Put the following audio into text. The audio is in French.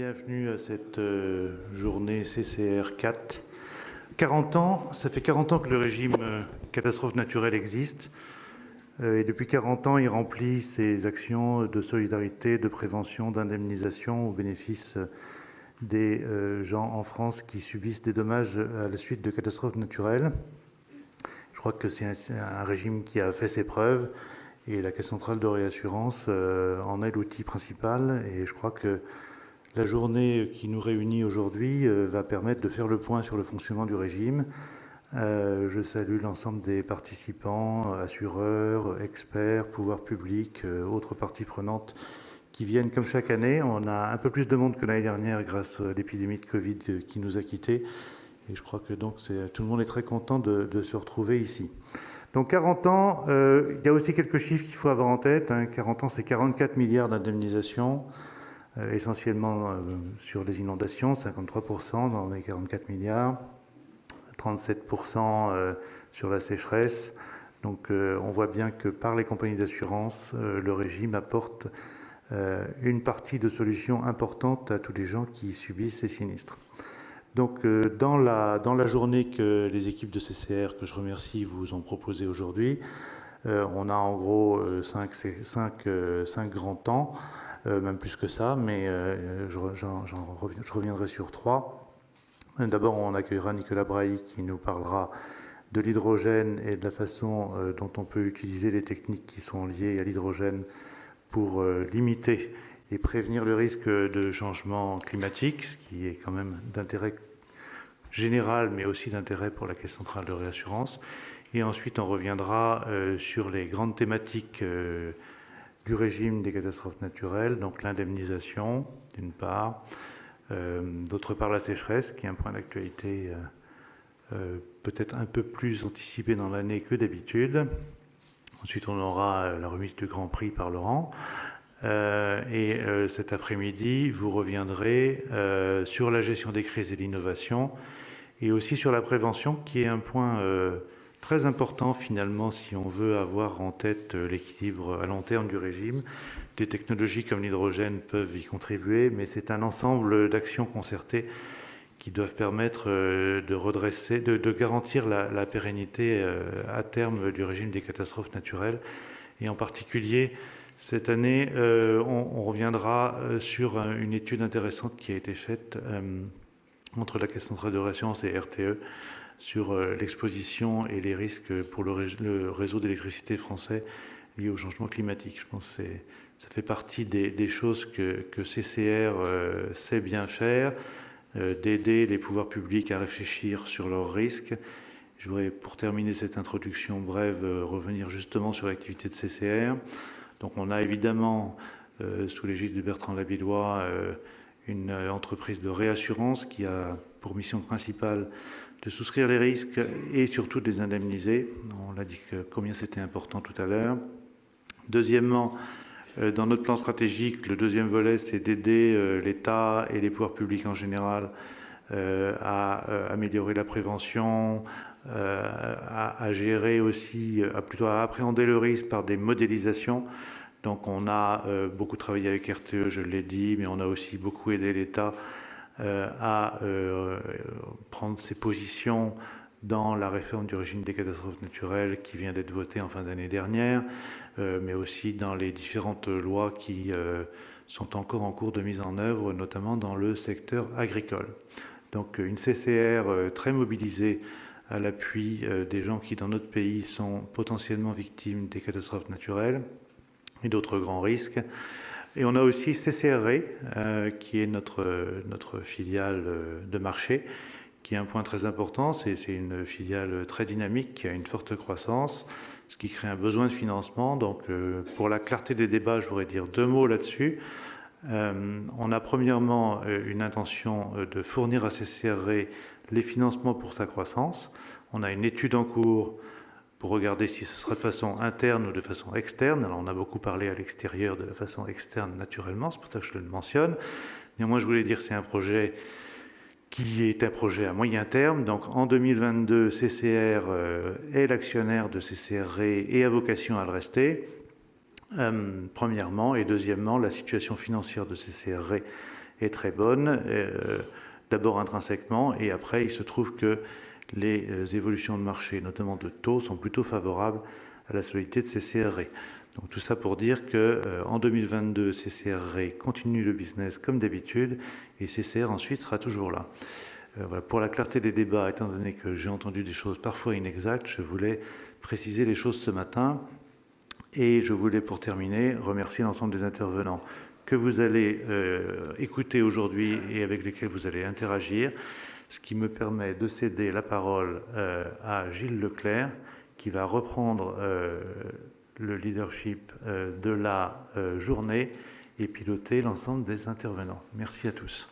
Bienvenue à cette journée CCR 4. 40 ans, ça fait 40 ans que le régime catastrophe naturelle existe. Et depuis 40 ans, il remplit ses actions de solidarité, de prévention, d'indemnisation au bénéfice des gens en France qui subissent des dommages à la suite de catastrophes naturelles. Je crois que c'est un régime qui a fait ses preuves et la Caisse centrale de réassurance en est l'outil principal. Et je crois que la journée qui nous réunit aujourd'hui va permettre de faire le point sur le fonctionnement du régime. Je salue l'ensemble des participants, assureurs, experts, pouvoirs publics, autres parties prenantes qui viennent comme chaque année. On a un peu plus de monde que l'année dernière grâce à l'épidémie de Covid qui nous a quittés. Et je crois que donc tout le monde est très content de se retrouver ici. Donc 40 ans, il y a aussi quelques chiffres qu'il faut avoir en tête. 40 ans, c'est 44 milliards d'indemnisations. Essentiellement sur les inondations, 53% dans les 44 milliards, 37% sur la sécheresse. Donc on voit bien que par les compagnies d'assurance, le régime apporte une partie de solutions importantes à tous les gens qui subissent ces sinistres. Donc dans la journée que les équipes de CCR, que je remercie, vous ont proposé aujourd'hui, on a en gros 5 grands temps. Même plus que ça, mais je reviendrai sur 3. D'abord, on accueillera Nicolas Brahi qui nous parlera de l'hydrogène et de la façon dont on peut utiliser les techniques qui sont liées à l'hydrogène pour limiter et prévenir le risque de changement climatique, ce qui est quand même d'intérêt général, mais aussi d'intérêt pour la Caisse centrale de réassurance. Et ensuite, on reviendra sur les grandes thématiques du régime des catastrophes naturelles, donc l'indemnisation d'une part, d'autre part la sécheresse, qui est un point d'actualité peut-être un peu plus anticipé dans l'année que d'habitude. Ensuite, on aura la remise du Grand Prix par Laurent. Et cet après-midi, vous reviendrez sur la gestion des crises et l'innovation, et aussi sur la prévention, qui est un point très important finalement si on veut avoir en tête l'équilibre à long terme du régime. Des technologies comme l'hydrogène peuvent y contribuer, mais c'est un ensemble d'actions concertées qui doivent permettre de redresser, de garantir la pérennité à terme du régime des catastrophes naturelles. Et en particulier, cette année, on reviendra sur une étude intéressante qui a été faite entre la Caisse centrale de réassurance et RTE, sur l'exposition et les risques pour le réseau d'électricité français liés au changement climatique. Je pense que ça fait partie des choses que CCR sait bien faire, d'aider les pouvoirs publics à réfléchir sur leurs risques. Je voudrais, pour terminer cette introduction brève, revenir justement sur l'activité de CCR. Donc on a évidemment, sous l'égide de Bertrand Labillois, une entreprise de réassurance qui a pour mission principale de souscrire les risques et surtout de les indemniser. On l'a dit combien c'était important tout à l'heure. Deuxièmement, dans notre plan stratégique, le deuxième volet, c'est d'aider l'État et les pouvoirs publics en général à améliorer la prévention, à gérer aussi, plutôt à appréhender le risque par des modélisations. Donc on a beaucoup travaillé avec RTE, je l'ai dit, mais on a aussi beaucoup aidé l'État à prendre ses positions dans la réforme du régime des catastrophes naturelles qui vient d'être votée en fin d'année dernière, mais aussi dans les différentes lois qui sont encore en cours de mise en œuvre, notamment dans le secteur agricole. Donc une CCR très mobilisée à l'appui des gens qui, dans notre pays, sont potentiellement victimes des catastrophes naturelles et d'autres grands risques. Et on a aussi CCRE, qui est notre filiale de marché, qui est un point très important. C'est une filiale très dynamique, qui a une forte croissance, ce qui crée un besoin de financement. Donc, pour la clarté des débats, je voudrais dire 2 mots là-dessus. On a premièrement une intention de fournir à CCRE les financements pour sa croissance. On a une étude en cours pour regarder si ce sera de façon interne ou de façon externe. Alors on a beaucoup parlé à l'extérieur de la façon externe naturellement, c'est pour ça que je le mentionne. Néanmoins, je voulais dire que c'est un projet qui est un projet à moyen terme. Donc en 2022, CCR est l'actionnaire de CCRE et a vocation à le rester. Premièrement, et deuxièmement, la situation financière de CCRE est très bonne, d'abord intrinsèquement, et après il se trouve que les évolutions de marché, notamment de taux, sont plutôt favorables à la solidité de CCR. Donc tout ça pour dire qu'en 2022, CCR continue le business comme d'habitude et CCR ensuite sera toujours là. Voilà. Pour la clarté des débats, étant donné que j'ai entendu des choses parfois inexactes, je voulais préciser les choses ce matin. Et je voulais, pour terminer, remercier l'ensemble des intervenants que vous allez écouter aujourd'hui et avec lesquels vous allez interagir, ce qui me permet de céder la parole à Gilles Leclerc, qui va reprendre le leadership de la journée et piloter l'ensemble des intervenants. Merci à tous.